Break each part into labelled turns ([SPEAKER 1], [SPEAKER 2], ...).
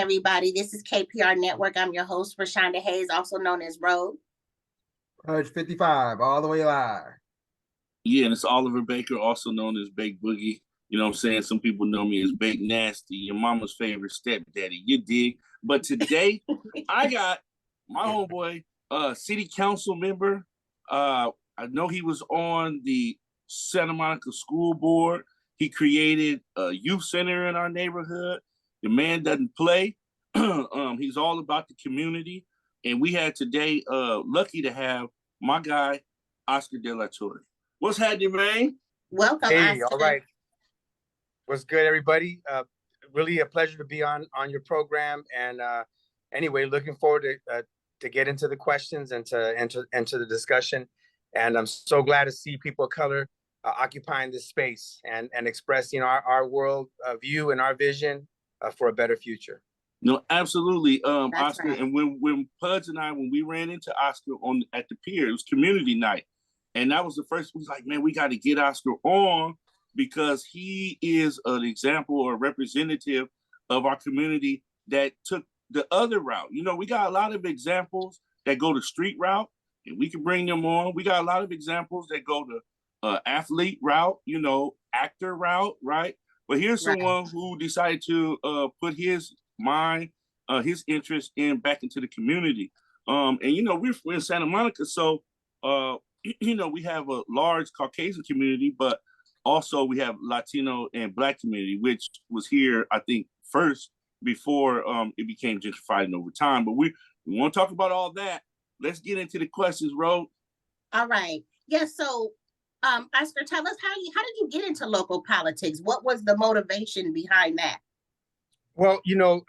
[SPEAKER 1] everybody. This is KPR Network. I'm your host, Rashonda Hayes, also known as Rogue.
[SPEAKER 2] Purge 55, all the way live.
[SPEAKER 3] Yeah, and it's Oliver Baker, also known as Bake Boogie. You know what I'm saying? Some people know me as Bake Nasty, your mama's favorite stepdaddy. You dig? But today, I got my homeboy, city council member. I know he was on the Santa Monica School Board. He created a youth center in our neighborhood. The man doesn't play. He's all about the community. And we had today, lucky to have my guy, Oscar De La Torre. What's happening, man?
[SPEAKER 1] Welcome,
[SPEAKER 4] Hey,
[SPEAKER 1] Oscar.
[SPEAKER 4] all right. What's good, everybody? Really a pleasure to be on your program. And anyway, looking forward to get into the questions and to enter the discussion. And I'm so glad to see people of color occupying this space and expressing our world view and our vision for a better future.
[SPEAKER 3] No, absolutely, Oscar.
[SPEAKER 1] Right.
[SPEAKER 3] And when Pudge and I, when we ran into Oscar at the pier, it was community night. And that was the first, we was like, man, we got to get Oscar on because he is an example or representative of our community that took the other route. You know, we got a lot of examples that go the street route, and we can bring them on. We got a lot of examples that go the athlete route, you know, actor route, right? But here's someone who decided to put his mind, his interest back into the community. And, you know, we're in Santa Monica, so, you know, we have a large Caucasian community, but also we have Latino and Black community, which was here, I think, first before it became gentrified over time. But we want to talk about all that. Let's get into the questions, Ro.
[SPEAKER 1] All right. Yeah, so Oscar, tell us how did you get into local politics? What was the motivation behind that?
[SPEAKER 4] Well, you know,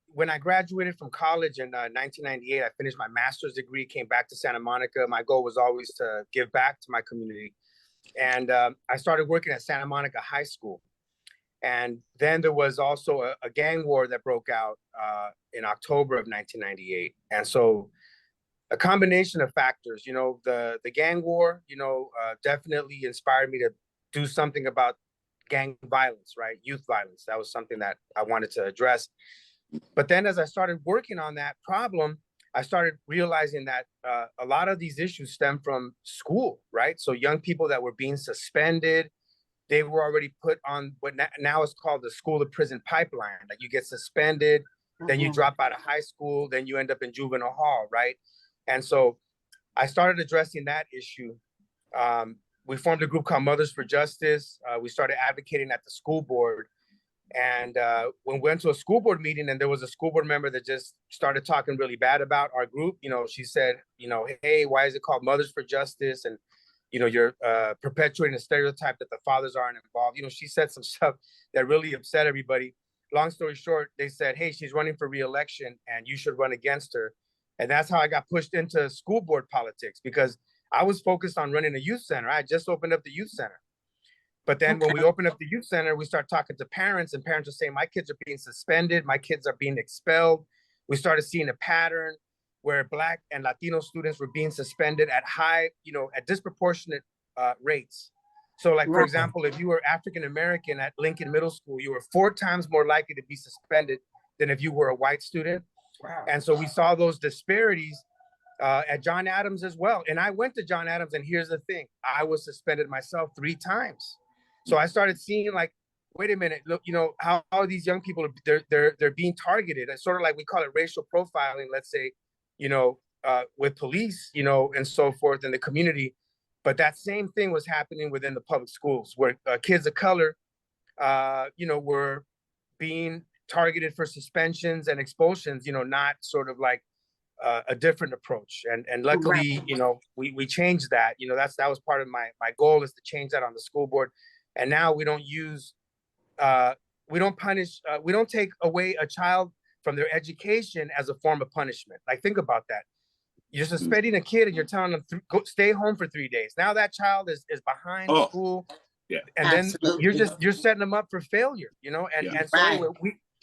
[SPEAKER 4] when I graduated from college in 1998, I finished my master's degree, came back to Santa Monica. My goal was always to give back to my community. And I started working at Santa Monica High School. And then there was also a gang war that broke out in October of 1998. And so a combination of factors, you know, the gang war, you know, definitely inspired me to do something about gang violence, right? Youth violence. That was something that I wanted to address. But then as I started working on that problem, I started realizing that a lot of these issues stem from school, right? So young people that were being suspended, they were already put on what now is called the school to prison pipeline. Like you get suspended, then you drop out of high school, then you end up in juvenile hall, right? And so I started addressing that issue. We formed a group called Mothers for Justice. We started advocating at the school board. And when we went to a school board meeting and there was a school board member that just started talking really bad about our group, you know, she said, you know, hey, why is it called Mothers for Justice? And, you know, you're perpetuating a stereotype that the fathers aren't involved. You know, she said some stuff that really upset everybody. Long story short, they said, hey, she's running for re-election and you should run against her. And that's how I got pushed into school board politics because I was focused on running a youth center. I just opened up the youth center. But then when we open up the youth center, we start talking to parents and parents are saying, my kids are being suspended. My kids are being expelled. We started seeing a pattern where Black and Latino students were being suspended at high, you know, at disproportionate rates. So like, for example, if you were African-American at Lincoln Middle School, you were 4 times more likely to be suspended than if you were a white student. Wow. And so we saw those disparities at John Adams as well. And I went to John Adams and here's the thing, I was suspended myself 3 times. So I started seeing like, wait a minute, look, you know, how these young people, they're being targeted. It's sort of like we call it racial profiling, let's say, you know, with police, you know, and so forth in the community. But that same thing was happening within the public schools where kids of color, you know, were being targeted for suspensions and expulsions, you know, not sort of like a different approach. And luckily, you know, we changed that. You know, that was part of my goal is to change that on the school board. And now we don't use, we don't punish, we don't take away a child from their education as a form of punishment. Like, think about that. You're suspending a kid and you're telling them go stay home for 3 days. Now that child is behind school. Yeah. And then you're setting them up for failure, you know? And so anyway,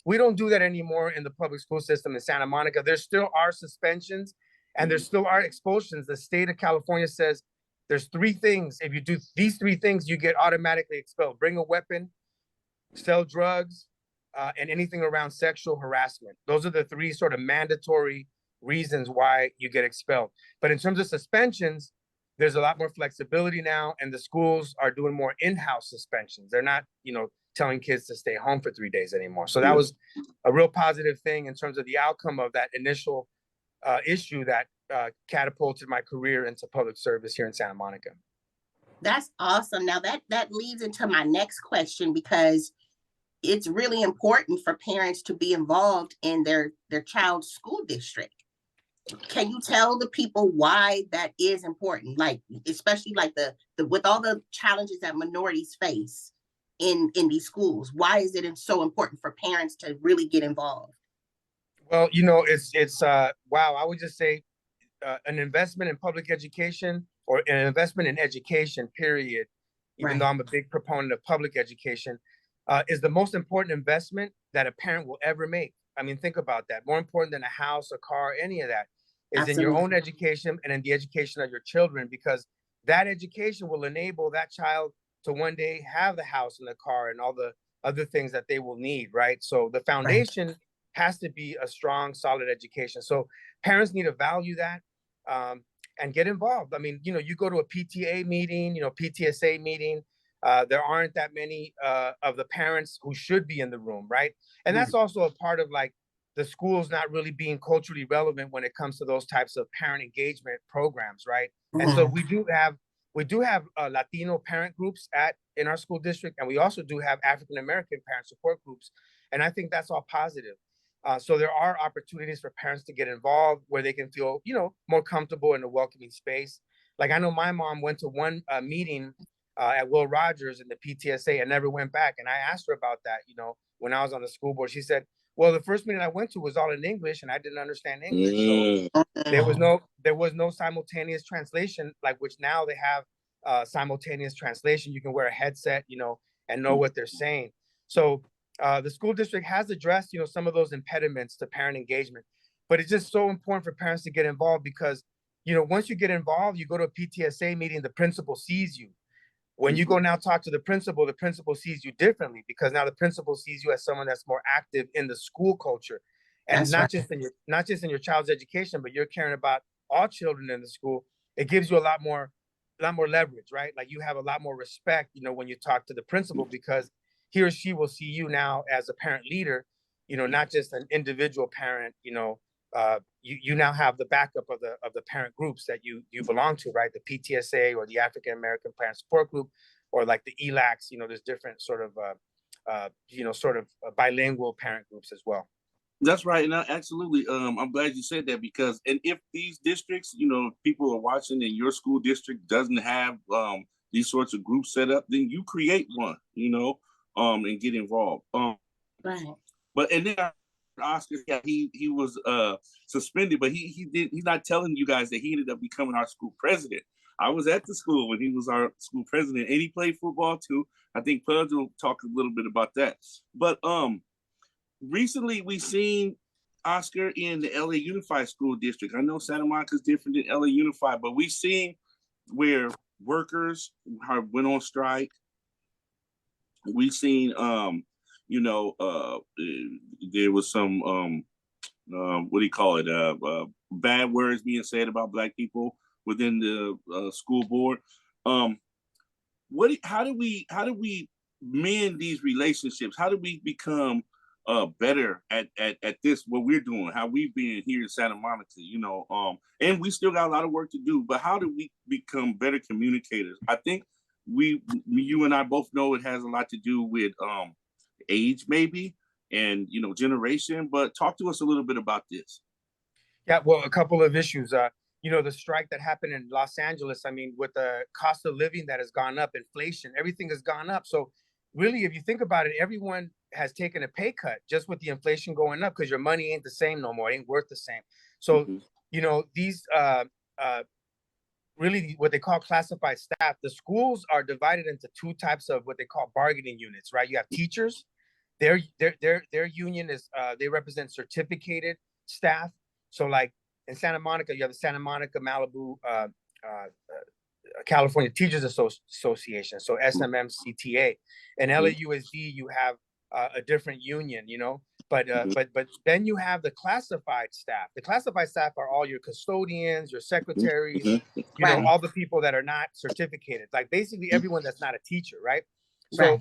[SPEAKER 4] we don't do that anymore in the public school system in Santa Monica. There still are suspensions and there still are expulsions. The state of California says there's 3 things. If you do these 3 things, you get automatically expelled. Bring a weapon, sell drugs, and anything around sexual harassment. Those are the three sort of mandatory reasons why you get expelled. But in terms of suspensions, there's a lot more flexibility now, and the schools are doing more in-house suspensions. They're not, telling kids to stay home for 3 days anymore. So that was a real positive thing in terms of the outcome of that initial issue that catapulted my career into public service here in Santa Monica.
[SPEAKER 1] That's awesome. Now that leads into my next question, because it's really important for parents to be involved in their child's school district. Can you tell the people why that is important? Like, especially like the with all the challenges that minorities face in these schools, why is it so important for parents to really get involved?
[SPEAKER 4] Well, it's wow. I would just say an investment in public education, or an investment in education, period, even though I'm a big proponent of public education, is the most important investment that a parent will ever make. I mean, think about that. More important than a house, a car, any of that, is in your own education and in the education of your children, because that education will enable that child to one day have the house and the car and all the other things that they will need, right? So the foundation has to be a strong, solid education. So parents need to value that, and get involved. I mean, you go to a PTA meeting, PTSA meeting, there aren't that many of the parents who should be in the room, right? And that's also a part of like the schools not really being culturally relevant when it comes to those types of parent engagement programs, right? And so we do have Latino parent groups in our school district, and we also do have African American parent support groups, and I think that's all positive. So there are opportunities for parents to get involved where they can feel, more comfortable in a welcoming space. Like, I know my mom went to one meeting at Will Rogers in the PTSA and never went back. And I asked her about that, when I was on the school board. She said, well, the first meeting I went to was all in English and I didn't understand English. So there was no simultaneous translation, like, which now they have simultaneous translation. You can wear a headset, and know what they're saying. So the school district has addressed, some of those impediments to parent engagement, but it's just so important for parents to get involved because, once you get involved, you go to a PTSA meeting, the principal sees you. When you go now talk to the principal sees you differently, because now the principal sees you as someone that's more active in the school culture, and not just in your child's education, but you're caring about all children in the school. It gives you a lot more leverage, right? Like, you have a lot more respect, when you talk to the principal, because he or she will see you now as a parent leader, not just an individual parent. You now have the backup of the parent groups that you belong to, right? The PTSA or the African American Parent Support Group, or like the ELACs. There's different sort of bilingual parent groups as well.
[SPEAKER 3] That's right, and absolutely. I'm glad you said that, because, and if these districts, people are watching, and your school district doesn't have these sorts of groups set up, then you create one, and get involved.
[SPEAKER 1] Right.
[SPEAKER 3] But and then Oscar, yeah, he was suspended, but he's not telling you guys that he ended up becoming our school president. I was at the school when he was our school president, and he played football too. I think Pudge will talk a little bit about that. But recently we seen Oscar in the LA Unified School District. I know Santa Monica is different than LA Unified, but we've seen where workers went on strike. We've seen there was some what do you call it? Bad words being said about Black people within the school board. How do we mend these relationships? How do we become better at this, what we're doing, how we've been here in Santa Monica, and we still got a lot of work to do, but how do we become better communicators? I think you and I both know it has a lot to do with age, maybe, and generation, but talk to us a little bit about this.
[SPEAKER 4] Yeah, well, a couple of issues. The strike that happened in Los Angeles, I mean, with the cost of living that has gone up, inflation, everything has gone up. So really, if you think about it, everyone has taken a pay cut just with the inflation going up, because your money ain't the same no more, it ain't worth the same. So, these really what they call classified staff, the schools are divided into two types of what they call bargaining units, right? You have teachers, their union is they represent certificated staff. So like in Santa Monica, you have the Santa Monica Malibu California Teachers Association, so SMMCTA. In LAUSD, you have a different union, you know. But
[SPEAKER 3] Mhm.
[SPEAKER 4] but then you have the classified staff. The classified staff are all your custodians, your secretaries,
[SPEAKER 3] Mhm.
[SPEAKER 4] you know,
[SPEAKER 1] Right.
[SPEAKER 4] all the people that are not certificated, like basically everyone that's not a teacher, right?
[SPEAKER 1] Right.
[SPEAKER 4] So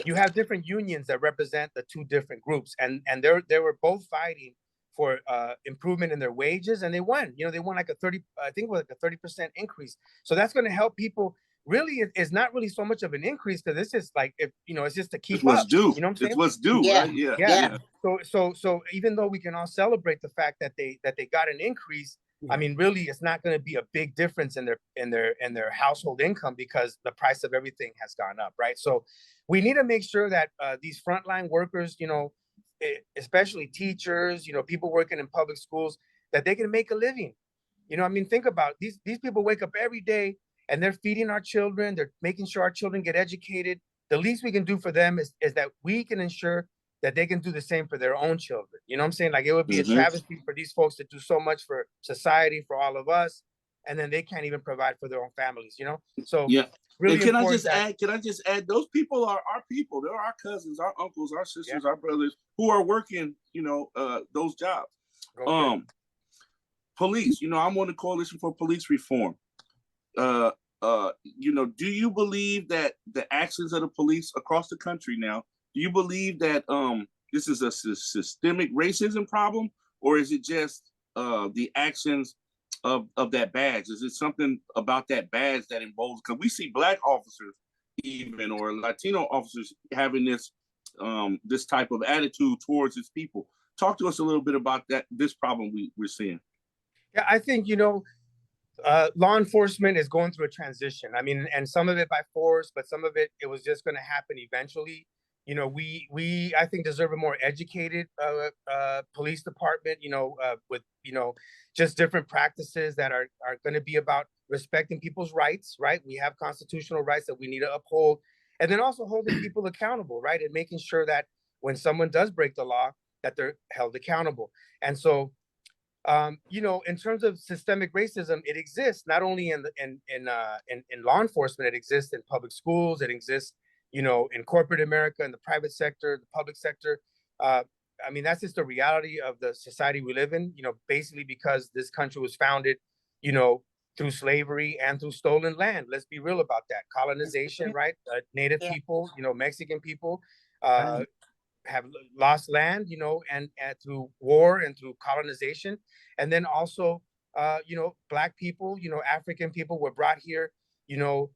[SPEAKER 4] you have different unions that represent the two different groups, and they were both fighting for improvement in their wages, and they won. You know, they won like a 30, I think it was like a 30% increase. So that's going to help people. Really, it's not really so much of an increase because this is like, if you know, it's just to
[SPEAKER 3] It's
[SPEAKER 4] keep
[SPEAKER 3] what's
[SPEAKER 4] up.
[SPEAKER 3] due.
[SPEAKER 4] You know what I'm
[SPEAKER 3] It's
[SPEAKER 4] saying?
[SPEAKER 3] what's due,
[SPEAKER 1] Yeah.
[SPEAKER 3] right? Yeah.
[SPEAKER 4] Yeah.
[SPEAKER 1] Yeah.
[SPEAKER 4] So even though we can all celebrate the fact that they got an increase, I mean, really, it's not going to be a big difference in their household income because the price of everything has gone up, right? So we need to make sure that these frontline workers, you know, especially teachers, you know, people working in public schools, that they can make a living. You know, I mean, think about these people wake up every day and they're feeding our children, they're making sure our children get educated. The least we can do for them is that we can ensure that they can do the same for their own children. You know what I'm saying? Like, it would be a
[SPEAKER 3] Mhm.
[SPEAKER 4] travesty for these folks to do so much for society, for all of us, and then they can't even provide for their own families, you know? So
[SPEAKER 3] Yeah.
[SPEAKER 4] really
[SPEAKER 3] And can I
[SPEAKER 4] important
[SPEAKER 3] just
[SPEAKER 4] that,
[SPEAKER 3] add? Can I just add? Those people are our people. They're our cousins, our uncles, our
[SPEAKER 4] yeah,
[SPEAKER 3] sisters, our brothers who are working. You know, those jobs.
[SPEAKER 4] go for it.
[SPEAKER 3] Police. You know, I'm on the coalition for police reform. Uh, you know, do you believe that the actions of the police across the country now? Do you believe that this is a systemic racism problem, or is it just the actions of that badge? Is it something about that badge that involves? Because we see Black officers, even or Latino officers, having this type of attitude towards its people. Talk to us a little bit about this problem we're seeing.
[SPEAKER 4] Yeah, I think, you know, law enforcement is going through a transition. I mean, and some of it by force, but some of it was just going to happen eventually. You know, we I think deserve a more educated police department. You know, with, you know, just different practices that are going to be about respecting people's rights. Right, we have constitutional rights that we need to uphold, and then also holding people accountable. Right, and making sure that when someone does break the law, that they're held accountable. And so you know, in terms of systemic racism, it exists not only in law enforcement, it exists in public schools, it exists, you know, in corporate America, in the private sector, the public sector. Uh, I mean, that's just the reality of the society we live in. You know, basically because this country was founded, you know, through slavery and through stolen land. Let's be real about that. Colonization, right? Native
[SPEAKER 1] Yeah.
[SPEAKER 4] people, you know, Mexican people. Uh, have lost land, you know, and through war and through colonization, and then also, you know, Black people, you know, African people were brought here, you know,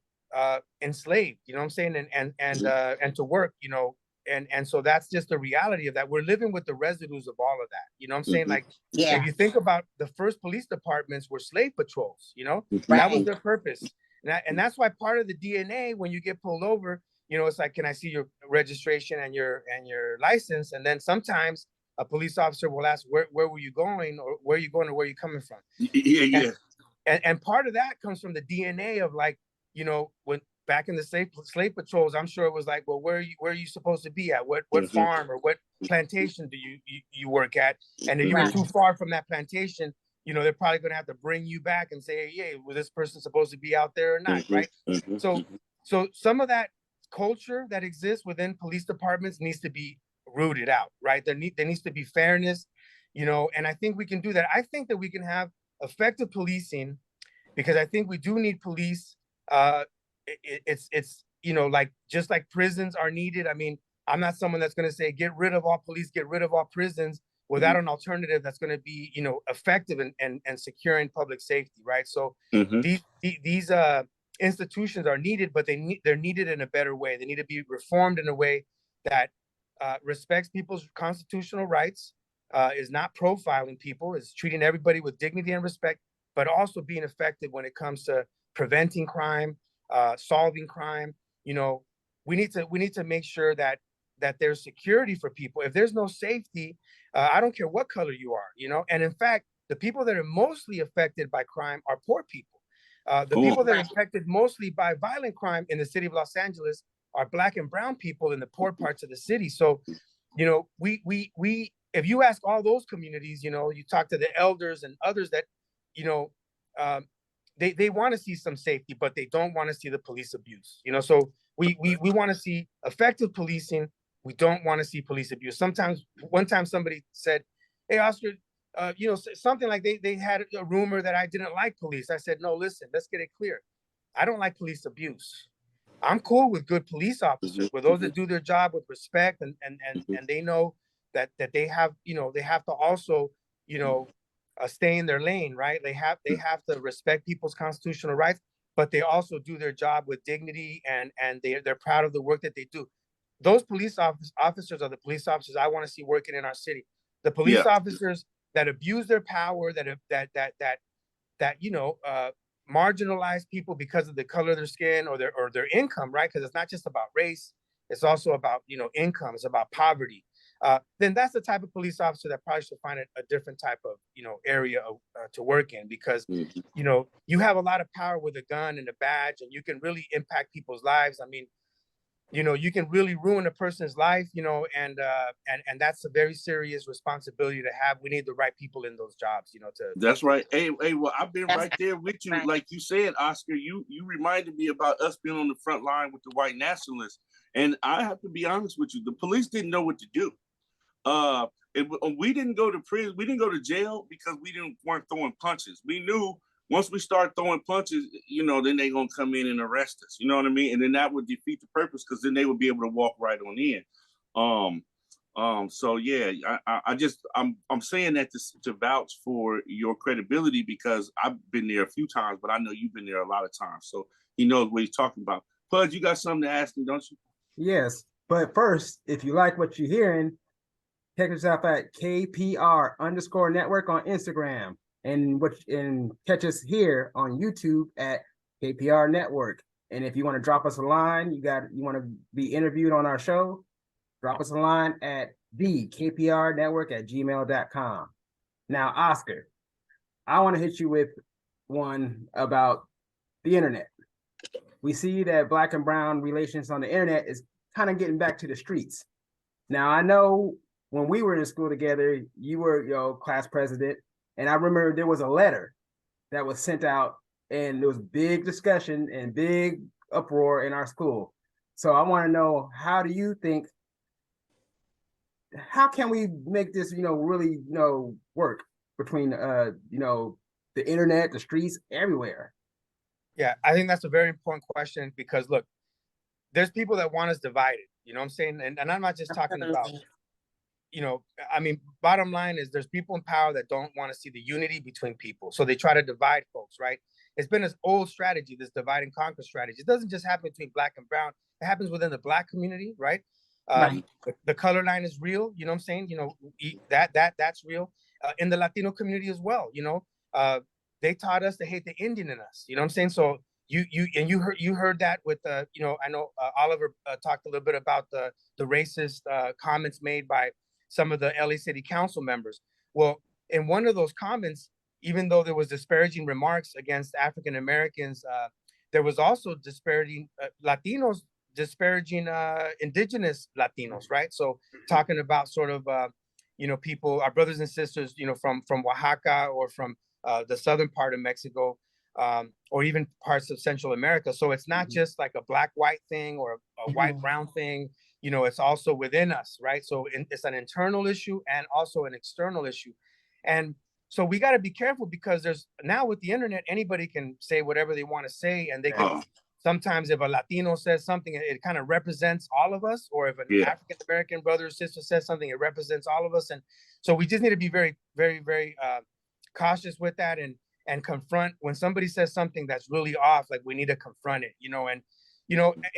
[SPEAKER 4] enslaved. You know what I'm saying? And to work, you know, and so that's just the reality of that. We're living with the residues of all of that. You know what I'm saying?
[SPEAKER 3] Mhm.
[SPEAKER 4] Like, if
[SPEAKER 1] Yeah.
[SPEAKER 4] you think about the first police departments were slave patrols. You know, that was
[SPEAKER 1] Right.
[SPEAKER 4] their purpose, and that's why part of the DNA when you get pulled over, you know, it's like, can I see your registration and your license? And then sometimes a police officer will ask, where were you going, or where are you going, or where are you coming from?
[SPEAKER 3] Yeah,
[SPEAKER 4] And
[SPEAKER 3] yeah.
[SPEAKER 4] and part of that comes from the DNA of, like, you know, when back in the slave patrols, I'm sure it was like, well, where are you supposed to be at? What
[SPEAKER 3] Mhm.
[SPEAKER 4] farm or what plantation do you work at? And if you were
[SPEAKER 1] Right.
[SPEAKER 4] too far from that plantation, you know, they're probably going to have to bring you back and say, hey, yeah, was this person supposed to be out there or not?
[SPEAKER 3] Mhm.
[SPEAKER 4] Right.
[SPEAKER 3] Mhm.
[SPEAKER 4] So
[SPEAKER 3] Mhm.
[SPEAKER 4] so some of that culture that exists within police departments needs to be rooted out, right? There needs to be fairness, you know, and I think we can do that. I think that we can have effective policing because I think we do need police. Uh, it's you know, like, just like prisons are needed. I mean, I'm not someone that's going to say get rid of all police, get rid of all prisons without an alternative that's going to be, you know, effective and securing public safety, right? So
[SPEAKER 3] Mhm.
[SPEAKER 4] these institutions are needed, but they're needed in a better way. They need to be reformed in a way that respects people's constitutional rights, is not profiling people, is treating everybody with dignity and respect, but also being effective when it comes to preventing crime, solving crime. You know, we need to make sure that there's security for people. If there's no safety, I don't care what color you are, you know. And in fact, the people that are mostly affected by crime are poor people. The
[SPEAKER 3] Cool.
[SPEAKER 4] people that are
[SPEAKER 1] Right.
[SPEAKER 4] affected mostly by violent crime in the city of Los Angeles are Black and brown people in the poor parts of the city. So, you know, we if you ask all those communities, you know, you talk to the elders and others that, you know, um, they want to see some safety, but they don't want to see the police abuse. You know, so we want to see effective policing, We don't want to see police abuse. Sometimes, one time somebody said, "Hey, Oscar, something like they had a rumor that I didn't like police." I said, "No, listen, let's get it clear. I don't like police abuse. I'm cool with good police officers, with those that do their job with respect and they know that they have, they have to also, stay in their lane, right? They have to respect people's constitutional rights, but they also do their job with dignity and they're proud of the work that they do. Those police officers are the police officers I want to see working in our city. The police officers that abuse their power, that marginalize people because of the color of their skin or their income, right? Because it's not just about race; it's also about income. It's about poverty. Then that's the type of police officer that probably should find a different type of area to work in, because you have a lot of power with a gun and a badge, and you can really impact people's lives. I mean, you can really ruin a person's life, and that's a very serious responsibility to have. We need the right people in those jobs, to.
[SPEAKER 3] That's right. Hey, well, I've been
[SPEAKER 1] That's
[SPEAKER 3] right there with you.
[SPEAKER 1] right.
[SPEAKER 3] Like you said, Oscar, you reminded me about us being on the front line with the white nationalists. And I have to be honest with you, the police didn't know what to do. We didn't go to prison, we didn't go to jail because weren't throwing punches. We knew once we start throwing punches, then they're gonna come in and arrest us. You know what I mean? And then that would defeat the purpose, because then they would be able to walk right on in. So yeah, I'm saying that to vouch for your credibility, because I've been there a few times, but I know you've been there a lot of times. So he knows what he's talking about. Pudge, you got something to ask me, don't you?
[SPEAKER 2] Yes, but first, if you like what you're hearing, check us out at KPR_network on Instagram, and catch us here on YouTube at KPR Network. And if you want to drop us a line, you want to be interviewed on our show, drop us a line at thekprnetwork@gmail.com. Now, Oscar, I want to hit you with one about the internet. We see that Black and brown relations on the internet is kind of getting back to the streets. Now, I know when we were in school together, you were class president, and I remember there was a letter that was sent out, and there was big discussion and big uproar in our school. So I want to know, how can we make this, really, work between, the internet, the streets, everywhere?
[SPEAKER 4] Yeah, I think that's a very important question, because look, there's people that want us divided. You know what I'm saying? And I'm not just talking about, I mean, bottom line is there's people in power that don't want to see the unity between people. So they try to divide folks, right? It's been this old strategy, this divide and conquer strategy. It doesn't just happen between Black and brown. It happens within the Black community, right?
[SPEAKER 1] Right.
[SPEAKER 4] The color line is real. You know what I'm saying? That's real. In the Latino community as well, they taught us to hate the Indian in us. You know what I'm saying? So you heard that with I know Oliver talked a little bit about the racist comments made by some of the LA City Council members. Well, in one of those comments, even though there was disparaging remarks against African Americans, there was also disparaging Latinos, disparaging indigenous Latinos, right? So talking about sort of people, our brothers and sisters, from Oaxaca or from the southern part of Mexico, or even parts of Central America. So it's not just like a black-white thing or a white-brown thing. It's also within us, right? So it's an internal issue and also an external issue. And so we got to be careful, because there's now with the internet, anybody can say whatever they want to say. And they can, sometimes if a Latino says something, it kind of represents all of us. Or if an African-American brother or sister says something, it represents all of us. And so we just need to be very, very, very cautious with that, and confront when somebody says something that's really off. Like, we need to confront it, and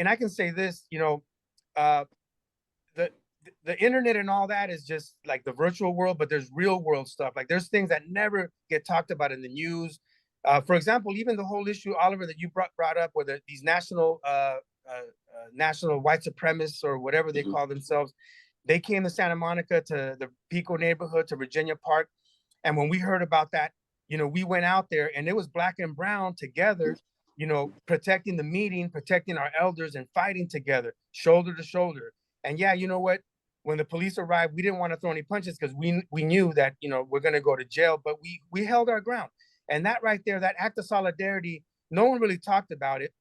[SPEAKER 4] I can say this, the internet and all that is just like the virtual world, but there's real world stuff. Like, there's things that never get talked about in the news. For example, even the whole issue, Oliver, that you brought up, where these national white supremacists, or whatever they call themselves, they came to Santa Monica, to the Pico neighborhood, to Virginia Park. And when we heard about that, we went out there, and it was Black and brown together, protecting the meeting, protecting our elders, and fighting together, shoulder to shoulder. And yeah, you know what? When the police arrived, we didn't want to throw any punches, because we knew that, we're going to go to jail, but we held our ground. And that right there, that act of solidarity, no one really talked about it,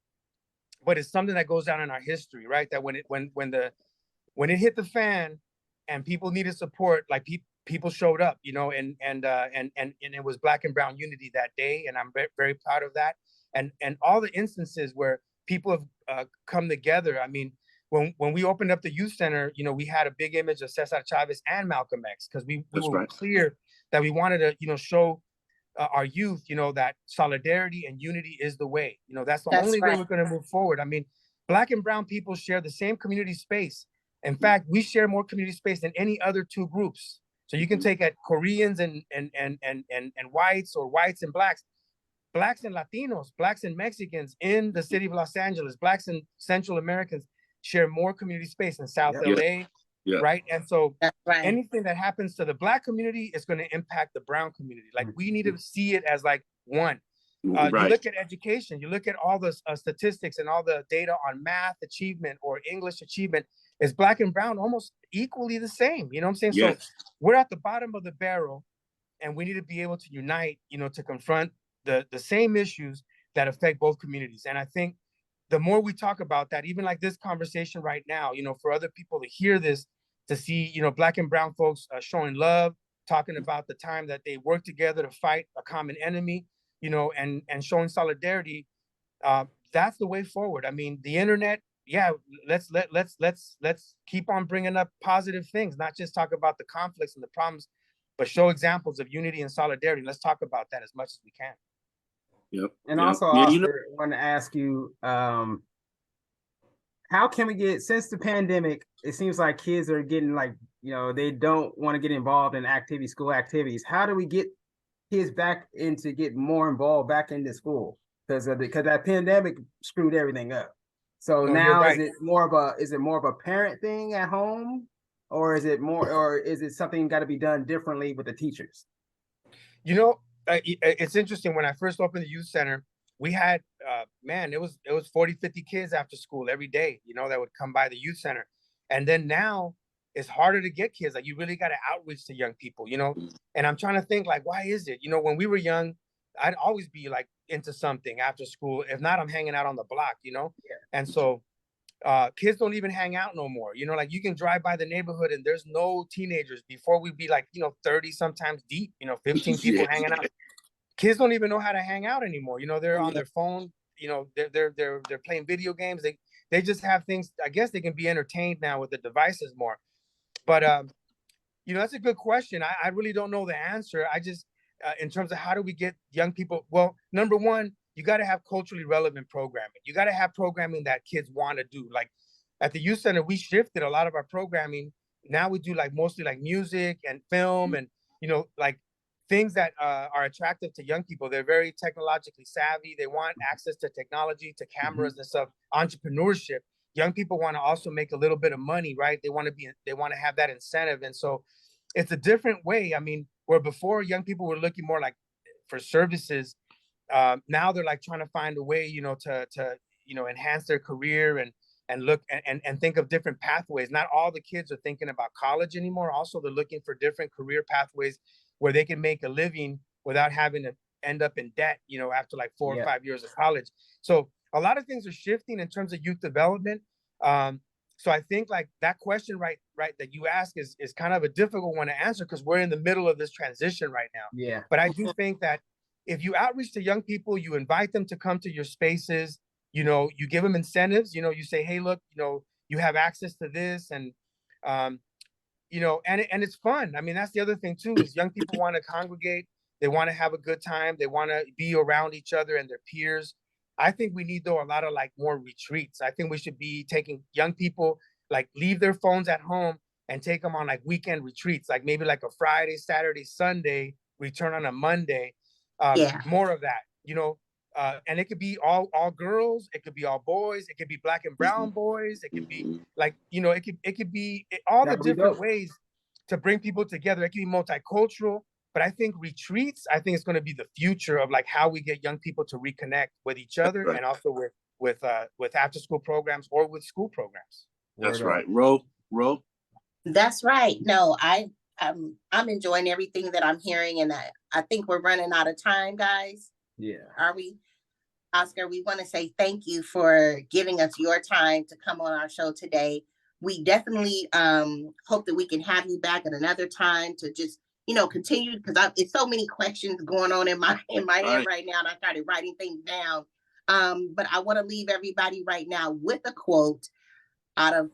[SPEAKER 4] but it's something that goes down in our history, right? That when when it hit the fan and people needed support, like people showed up, you know, and it was Black and Brown unity that day, and I'm very proud of that. And all the instances where people have come together. I mean, when we opened up the youth center, you know, we had a big image of Cesar Chavez and Malcolm X, because we were clear that we wanted to, you know, show our youth, you know, that solidarity and unity is the way. You know, that's the only way we're going to move forward. I mean, Black and Brown people share the same community space. In fact, we share more community space than any other two groups. So you can take at Koreans and whites, or whites and blacks and Latinos, blacks and Mexicans in the city of Los Angeles, blacks and Central Americans share more community space in South LA, right? And so anything that happens to the Black community is going to impact the brown community. Like, we need to see it as like one. You look at education, you look at all the statistics and all the data on math achievement or English achievement, is Black and brown almost equally the same. You know what I'm saying? So we're at the bottom of the barrel, and we need to be able to unite, you know, to confront the same issues that affect both communities. And I think the more we talk about that, even like this conversation right now, you know, for other people to hear this, to see, you know, Black and brown folks showing love, talking about the time that they work together to fight a common enemy, you know, and showing solidarity, that's the way forward. I mean, the internet, let's keep on bringing up positive things, not just talk about the conflicts and the problems, but show examples of unity and solidarity. Let's talk about that as much as we can.
[SPEAKER 2] And also, Oscar, you know, I want to ask you, how can we get, since the pandemic, it seems like kids are getting, like, you know, they don't want to get involved in school activities. How do we get kids back into get more involved back into school? Because that pandemic screwed everything up. So now is it more of a parent thing at home, or is it something got to be done differently with the teachers?
[SPEAKER 4] You know, it's interesting. When I first opened the youth center, we had it was 40, 50 kids after school every day, you know, that would come by the youth center. And then now it's harder to get kids. Like, you really got to outreach to young people, you know. And I'm trying to think, like, why is it? You know, when we were young, I'd always be like into something after school. If not, I'm hanging out on the block, you know. And so kids don't even hang out no more. You know, like, you can drive by the neighborhood and there's no teenagers. Before, we'd be like, you know, 30 sometimes deep, you know, 15 people hanging out. Kids don't even know how to hang out anymore. You know, they're on their phone, you know, they're playing video games. They just have things. I guess they can be entertained now with the devices more. But you know, that's a good question. I really don't know the answer. I just in terms of how do we get young people? Well, number one, you got to have culturally relevant programming. You got to have programming that kids want to do. Like, at the youth center, we shifted a lot of our programming. Now we do like mostly like music and film, and, you know, like things that are attractive to young people. They're very technologically savvy. They want access to technology, to cameras and stuff. Entrepreneurship. Young people want to also make a little bit of money, right? They want to have that incentive. And so it's a different way. I mean, where before young people were looking more like for services, now they're like trying to find a way, you know, to you know, enhance their career and look and think of different pathways. Not all the kids are thinking about college anymore. Also, they're looking for different career pathways where they can make a living without having to end up in debt, you know, after like 4 or 5 years of college. So a lot of things are shifting in terms of youth development. So I think like that question, right, that you ask is kind of a difficult one to answer, because we're in the middle of this transition right now.
[SPEAKER 2] Yeah.
[SPEAKER 4] But I do think that if you outreach to young people, you invite them to come to your spaces, you know, you give them incentives, you know, you say, hey, look, you know, you have access to this, and you know, and it's fun. I mean, that's the other thing too, is young people want to congregate. They want to have a good time. They want to be around each other and their peers. I think we need, though, a lot of like more retreats. I think we should be taking young people, like, leave their phones at home and take them on like weekend retreats, like maybe like a Friday, Saturday, Sunday, return on a Monday. More of that, you know. And it could be all girls, it could be all boys, it could be Black and brown boys, it could be like, you know, it could be all the different ways to bring people together. It could be multicultural. But I think retreats, I think it's going to be the future of like how we get young people to reconnect with each other, and also with after school programs or with school programs.
[SPEAKER 3] That's right. Ro.
[SPEAKER 1] That's right. No, I'm enjoying everything that I'm hearing, and I think we're running out of time, guys.
[SPEAKER 2] Yeah.
[SPEAKER 1] Are we? Oscar, we want to say thank you for giving us your time to come on our show today. we definitely hope that we can have you back at another time to just, continue, because it's so many questions going on in my head right now, and I started writing things down. But I want to leave everybody right now with a quote out of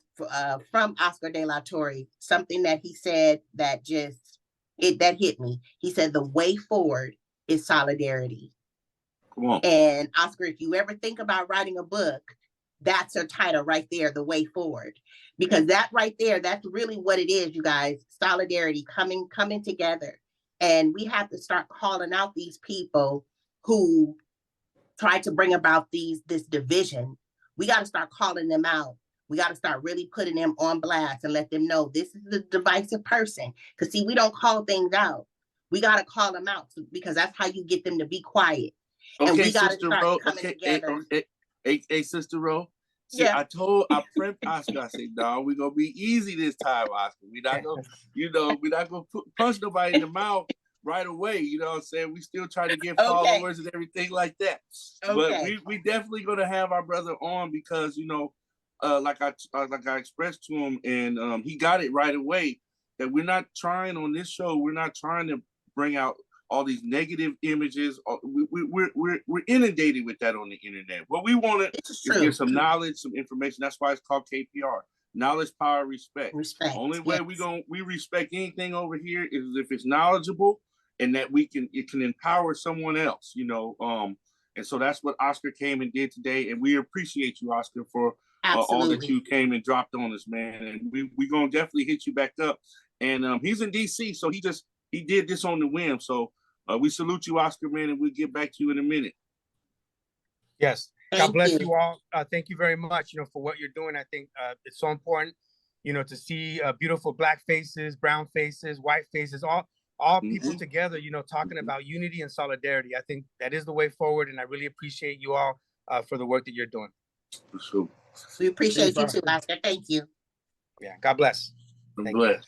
[SPEAKER 1] from Oscar de la Torre, something that he said that that hit me. He said, "The way forward is solidarity."
[SPEAKER 3] Come on.
[SPEAKER 1] And Oscar, if you ever think about writing a book, that's her title right there, The Way Forward. Because that right there, that's really what it is, you guys. Solidarity, coming together. And we have to start calling out these people who try to bring about this division. We got to start calling them out. We got to start really putting them on blast and let them know this is the divisive person. Because see, we don't call things out. We got to call them out because that's how you get them to be quiet.
[SPEAKER 3] Okay,
[SPEAKER 1] and we got to
[SPEAKER 3] Sister
[SPEAKER 1] start
[SPEAKER 3] Ro.
[SPEAKER 1] coming
[SPEAKER 3] Okay,
[SPEAKER 1] together.
[SPEAKER 3] hey, Sister Ro. See,
[SPEAKER 1] Yeah.
[SPEAKER 3] I prepped Oscar. I said, "No, we're gonna be easy this time, Oscar. We're not gonna punch nobody in the mouth right away. You know what I'm saying? We still try to get followers and everything like that. But we definitely gonna have our brother on because like I expressed to him, and he got it right away that we're not trying on this show. We're not trying to bring out all these negative images. We're inundated with that on the internet. What we want to give some knowledge, some information. That's why it's called KPR. Knowledge, power, respect. Only way we respect anything over here is if it's knowledgeable and that it can empower someone else, and so that's what Oscar came and did today. And we appreciate you, Oscar, for all that you came and dropped on us, man. And we gonna definitely hit you back up. And he's in DC, so he did this on the whim. So we salute you, Oscar, man, and we'll get back to you in a minute.
[SPEAKER 4] Yes. God bless you all. Thank you very much, for what you're doing. I think it's so important, to see beautiful Black faces, brown faces, white faces, all people together, talking about unity and solidarity. I think that is the way forward, and I really appreciate you all for the work that you're doing.
[SPEAKER 3] For sure.
[SPEAKER 1] We appreciate you too, Oscar. Thank you.
[SPEAKER 4] Yeah. God bless.
[SPEAKER 3] God bless.